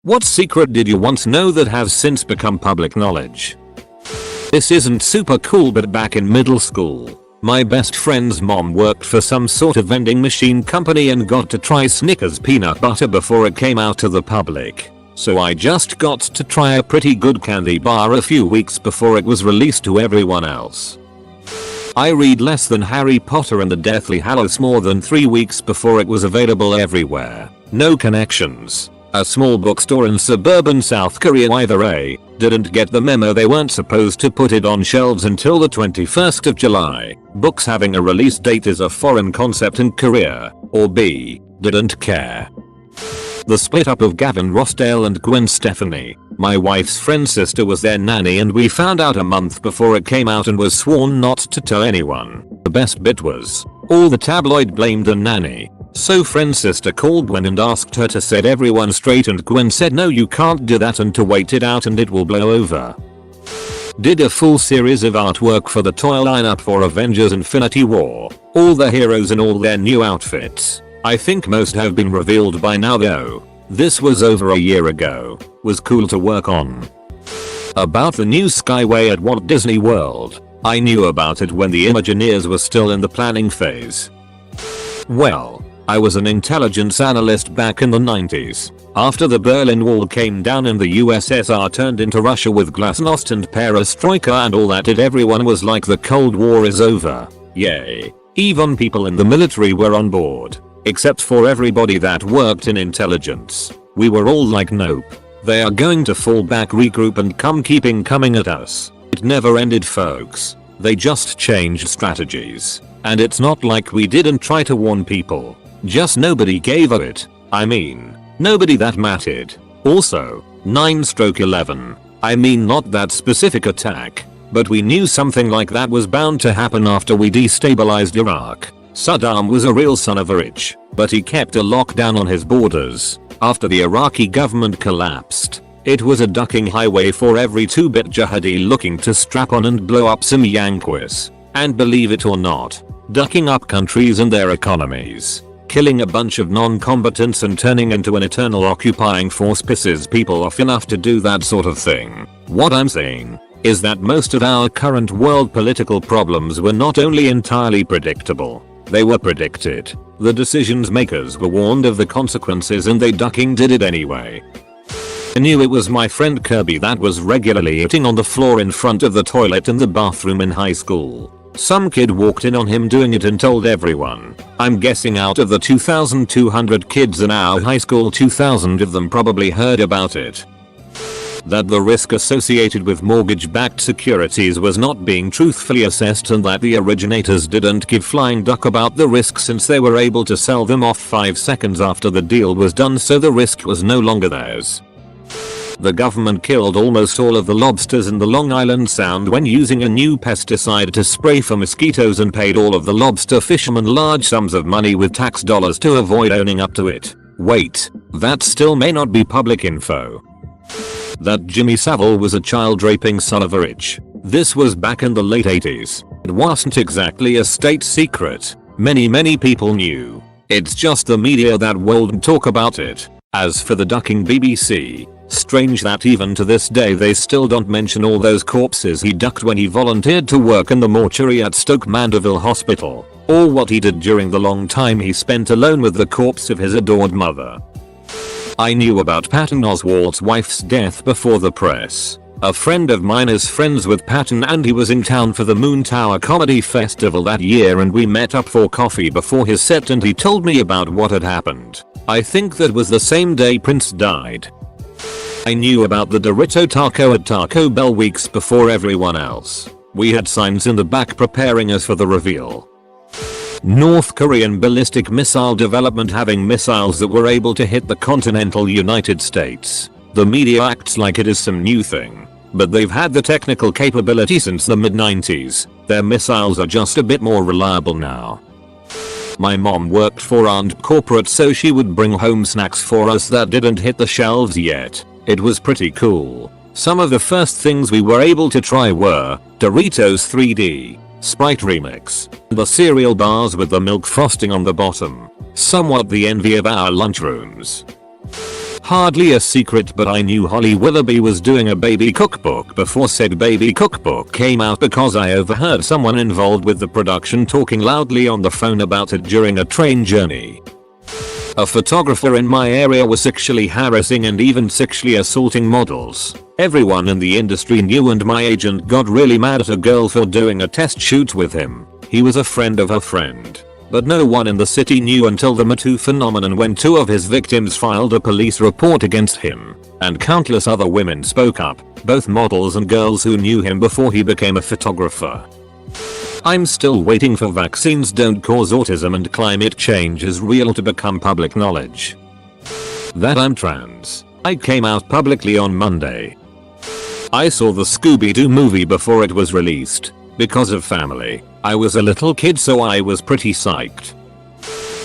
What secret did you once know that has since become public knowledge? This isn't super cool, but back in middle school, my best friend's mom worked for some sort of vending machine company and got to try Snickers peanut butter before it came out to the public. So I just got to try a pretty good candy bar a few weeks before it was released to everyone else. I read less than Harry Potter and the Deathly Hallows more than 3 weeks before it was available everywhere. No connections. A small bookstore in suburban South Korea either A, didn't get the memo they weren't supposed to put it on shelves until the 21st of July. Books having a release date is a foreign concept in Korea. Or B, didn't care. The split up of Gavin Rossdale and Gwen Stefani, my wife's friend's sister, was their nanny and we found out a month before it came out and was sworn not to tell anyone. The best bit was, all the tabloid blamed the nanny. So friend's sister called Gwen and asked her to set everyone straight, and Gwen said no, you can't do that and to wait it out and it will blow over. Did a full series of artwork for the toy lineup for Avengers Infinity War. All the heroes in all their new outfits. I think most have been revealed by now though. This was over a year ago. Was cool to work on. About the new Skyway at Walt Disney World. I knew about it when the Imagineers were still in the planning phase. Well, I was an intelligence analyst back in the 90s. After the Berlin Wall came down and the USSR turned into Russia with glasnost and perestroika and all that, everyone was like the Cold War is over. Yay. Even people in the military were on board. Except for everybody that worked in intelligence. We were all like nope. They are going to fall back, regroup and keeping coming at us. It never ended, folks. They just changed strategies. And it's not like we didn't try to warn people. Just nobody gave a it. I mean, nobody that mattered. Also, 9/11. I mean not that specific attack. But we knew something like that was bound to happen after we destabilized Iraq. Saddam was a real son of a bitch, but he kept a lockdown on his borders. After the Iraqi government collapsed, it was a ducking highway for every 2-bit jihadi looking to strap on and blow up some Yankees. And believe it or not, ducking up countries and their economies, killing a bunch of non-combatants and turning into an eternal occupying force pisses people off enough to do that sort of thing. What I'm saying is that most of our current world political problems were not only entirely predictable, they were predicted. The decisions makers were warned of the consequences and they ducking did it anyway. I knew it was my friend Kirby that was regularly eating on the floor in front of the toilet in the bathroom in high school. Some kid walked in on him doing it and told everyone. I'm guessing out of the 2,200 kids in our high school, 2,000 of them probably heard about it. That the risk associated with mortgage-backed securities was not being truthfully assessed and that the originators didn't give flying duck about the risk since they were able to sell them off 5 seconds after the deal was done, so the risk was no longer theirs. The government killed almost all of the lobsters in the Long Island Sound when using a new pesticide to spray for mosquitoes and paid all of the lobster fishermen large sums of money with tax dollars to avoid owning up to it. Wait, that still may not be public info. That Jimmy Savile was a child raping son of a bitch. This was back in the late 80s. It wasn't exactly a state secret. Many people knew. It's just the media that won't talk about it. As for the ducking BBC, strange that even to this day they still don't mention all those corpses he ducked when he volunteered to work in the mortuary at Stoke Mandeville Hospital, or what he did during the long time he spent alone with the corpse of his adored mother. I knew about Patton Oswalt's wife's death before the press. A friend of mine is friends with Patton and he was in town for the Moon Tower Comedy Festival that year and we met up for coffee before his set and he told me about what had happened. I think that was the same day Prince died. I knew about the Dorito taco at Taco Bell weeks before everyone else. We had signs in the back preparing us for the reveal. North Korean ballistic missile development, having missiles that were able to hit the continental United States. The media acts like it is some new thing, but they've had the technical capability since the mid-90s. Their missiles are just a bit more reliable now. My mom worked for Aunt Corporate, so she would bring home snacks for us that didn't hit the shelves yet. It was pretty cool. Some of the first things we were able to try were Doritos 3D, Sprite Remix, the cereal bars with the milk frosting on the bottom. Somewhat the envy of our lunchrooms. Hardly a secret, but I knew Holly Willoughby was doing a baby cookbook before said baby cookbook came out because I overheard someone involved with the production talking loudly on the phone about it during a train journey. A photographer in my area was sexually harassing and even sexually assaulting models. Everyone in the industry knew, and my agent got really mad at a girl for doing a test shoot with him. He was a friend of a friend. But no one in the city knew until the Me Too phenomenon, when 2 of his victims filed a police report against him, and countless other women spoke up, both models and girls who knew him before he became a photographer. I'm still waiting for vaccines don't cause autism and climate change is real to become public knowledge. That I'm trans. I came out publicly on Monday. I saw the Scooby-Doo movie before it was released. Because of family, I was a little kid, so I was pretty psyched.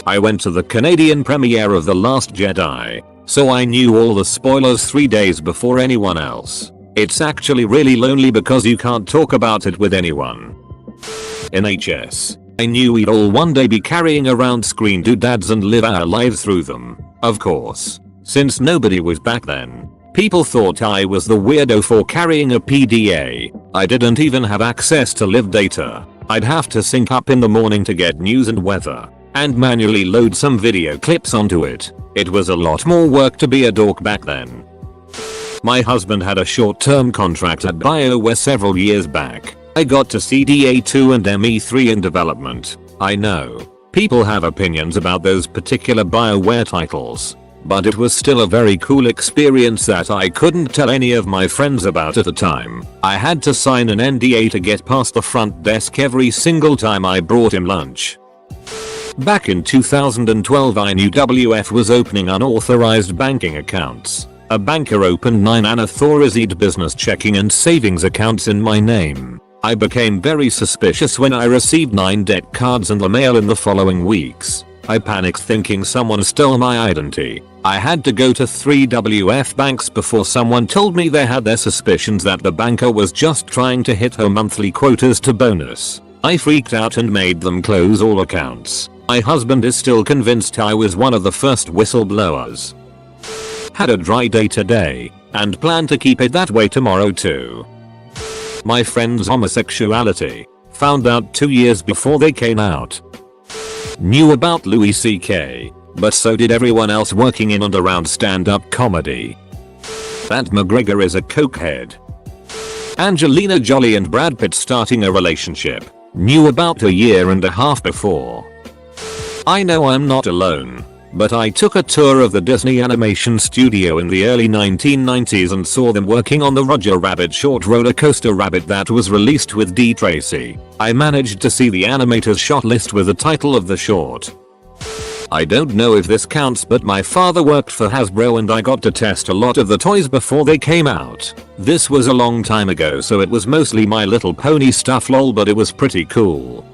I went to the Canadian premiere of The Last Jedi, so I knew all the spoilers 3 days before anyone else. It's actually really lonely because you can't talk about it with anyone. In HS, I knew we'd all one day be carrying around screen doodads and live our lives through them. Of course, since nobody was back then, people thought I was the weirdo for carrying a PDA. I didn't even have access to live data. I'd have to sync up in the morning to get news and weather, and manually load some video clips onto it. It was a lot more work to be a dork back then. My husband had a short-term contract at BioWare several years back. I got to see DA2 and ME3 in development. I know, people have opinions about those particular BioWare titles, but it was still a very cool experience that I couldn't tell any of my friends about at the time. I had to sign an NDA to get past the front desk every single time I brought him lunch. Back in 2012 I knew WF was opening unauthorized banking accounts. A banker opened 9 unauthorized business checking and savings accounts in my name. I became very suspicious when I received 9 debt cards in the mail in the following weeks. I panicked thinking someone stole my identity. I had to go to 3 WF banks before someone told me they had their suspicions that the banker was just trying to hit her monthly quotas to bonus. I freaked out and made them close all accounts. My husband is still convinced I was one of the first whistleblowers. Had a dry day today, and plan to keep it that way tomorrow too. My friend's homosexuality, found out 2 years before they came out. Knew about Louis C.K., but so did everyone else working in and around stand-up comedy. That McGregor is a cokehead. Angelina Jolie and Brad Pitt starting a relationship. Knew about 1.5 years before. I know I'm not alone, but I took a tour of the Disney animation studio in the early 1990s and saw them working on the Roger Rabbit short Roller Coaster Rabbit that was released with D. Tracy. I managed to see the animator's shot list with the title of the short. I don't know if this counts, but my father worked for Hasbro and I got to test a lot of the toys before they came out. This was a long time ago, so it was mostly My Little Pony stuff lol, but it was pretty cool.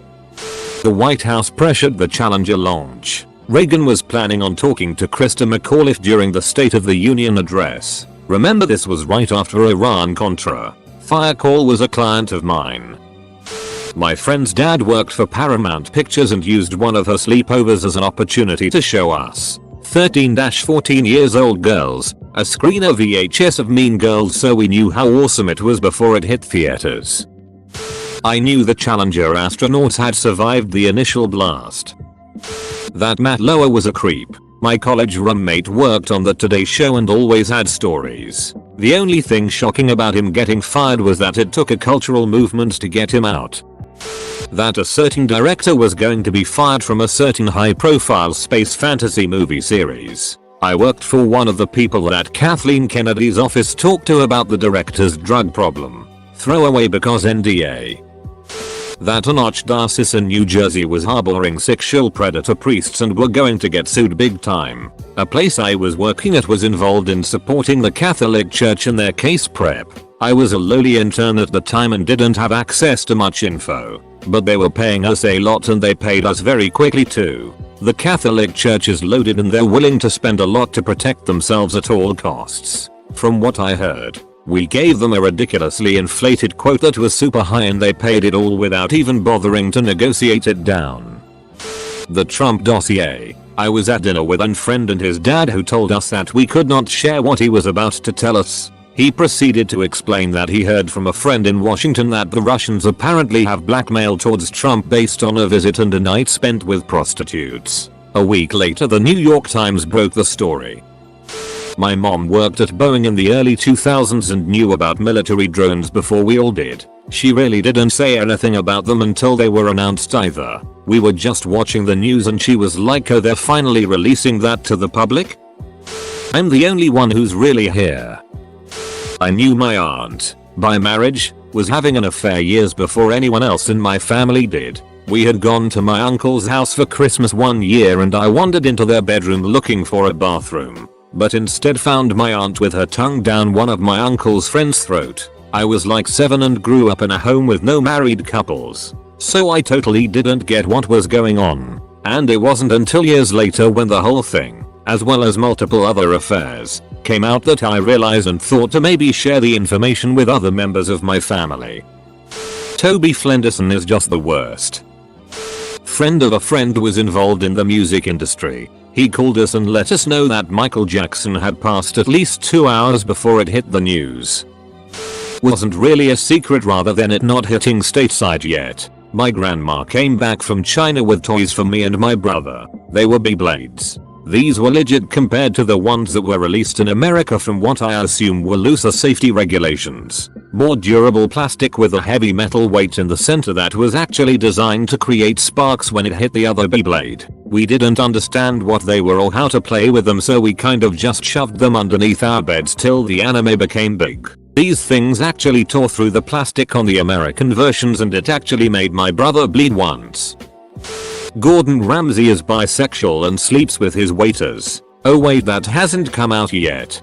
The White House pressured the Challenger launch. Reagan was planning on talking to Krista McAuliffe during the State of the Union address. Remember, this was right after Iran-Contra. Firecall was a client of mine. My friend's dad worked for Paramount Pictures and used one of her sleepovers as an opportunity to show us 13-14 years old girls a screener VHS of Mean Girls, so we knew how awesome it was before it hit theaters. I knew the Challenger astronauts had survived the initial blast. That Matt Lauer was a creep. My college roommate worked on the Today Show and always had stories. The only thing shocking about him getting fired was that it took a cultural movement to get him out. That a certain director was going to be fired from a certain high-profile space fantasy movie series. I worked for one of the people that Kathleen Kennedy's office talked to about the director's drug problem. Throwaway because NDA. That an archdiocese in New Jersey was harboring sexual predator priests and were going to get sued big time. A place I was working at was involved in supporting the Catholic Church in their case prep. I was a lowly intern at the time and didn't have access to much info, but they were paying us a lot and they paid us very quickly too. The Catholic Church is loaded and they're willing to spend a lot to protect themselves at all costs. From what I heard, we gave them a ridiculously inflated quote that was super high and they paid it all without even bothering to negotiate it down. The Trump dossier. I was at dinner with a friend and his dad who told us that we could not share what he was about to tell us. He proceeded to explain that he heard from a friend in Washington that the Russians apparently have blackmail towards Trump based on a visit and a night spent with prostitutes. A week later, the New York Times broke the story. My mom worked at Boeing in the early 2000s and knew about military drones before we all did. She really didn't say anything about them until they were announced either. We were just watching the news and she was like, oh, they're finally releasing that to the public? I'm the only one who's really here. I knew my aunt, by marriage, was having an affair years before anyone else in my family did. We had gone to my uncle's house for Christmas one year and I wandered into their bedroom looking for a bathroom, but instead found my aunt with her tongue down one of my uncle's friend's throat. I was like 7 and grew up in a home with no married couples, so I totally didn't get what was going on. And it wasn't until years later when the whole thing, as well as multiple other affairs, came out that I realized and thought to maybe share the information with other members of my family. Toby Flenderson is just the worst. Friend of a friend was involved in the music industry. He called us and let us know that Michael Jackson had passed at least 2 hours before it hit the news. Wasn't really a secret rather than it not hitting stateside yet. My grandma came back from China with toys for me and my brother. They were Beyblades. These were legit compared to the ones that were released in America from what I assume were looser safety regulations. More durable plastic with a heavy metal weight in the center that was actually designed to create sparks when it hit the other Beyblade. We didn't understand what they were or how to play with them, so we kind of just shoved them underneath our beds till the anime became big. These things actually tore through the plastic on the American versions and it actually made my brother bleed once. Gordon Ramsay is bisexual and sleeps with his waiters. Oh wait, that hasn't come out yet.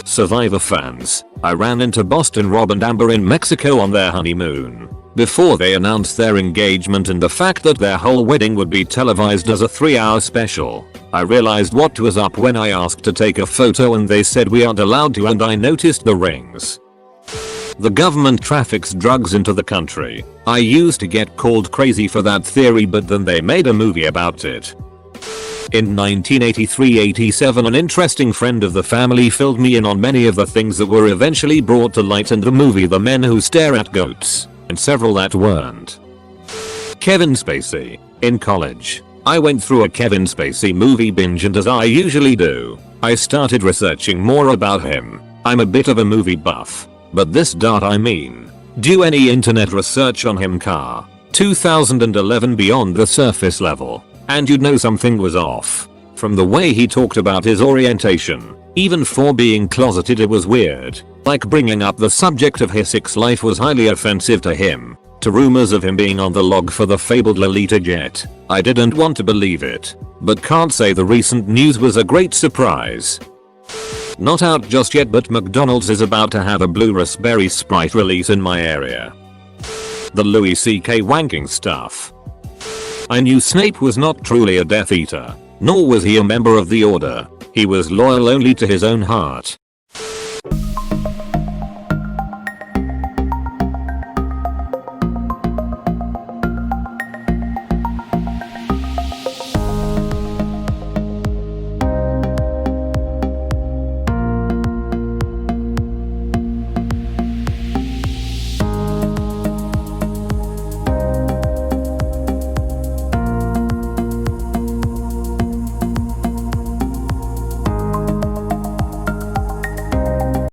Survivor fans, I ran into Boston Rob and Amber in Mexico on their honeymoon. Before they announced their engagement and the fact that their whole wedding would be televised as a 3-hour special, I realized what was up when I asked to take a photo and they said we aren't allowed to, and I noticed the rings. The government traffics drugs into the country. I used to get called crazy for that theory, but then they made a movie about it. In 1983-87, an interesting friend of the family filled me in on many of the things that were eventually brought to light in the movie The Men Who Stare at Goats, and several that weren't. Kevin Spacey. In college, I went through a Kevin Spacey movie binge, and as I usually do, I started researching more about him. I'm a bit of a movie buff, but this dart I mean. Do any internet research on him, 2011 Beyond the Surface Level, and you'd know something was off. From the way he talked about his orientation, even for being closeted, it was weird. Like bringing up the subject of his sex life was highly offensive to him. To rumors of him being on the log for the fabled Lolita jet, I didn't want to believe it, but can't say the recent news was a great surprise. Not out just yet, but McDonald's is about to have a blue raspberry Sprite release in my area. The Louis C.K. wanking stuff. I knew Snape was not truly a Death Eater, nor was he a member of the Order. He was loyal only to his own heart.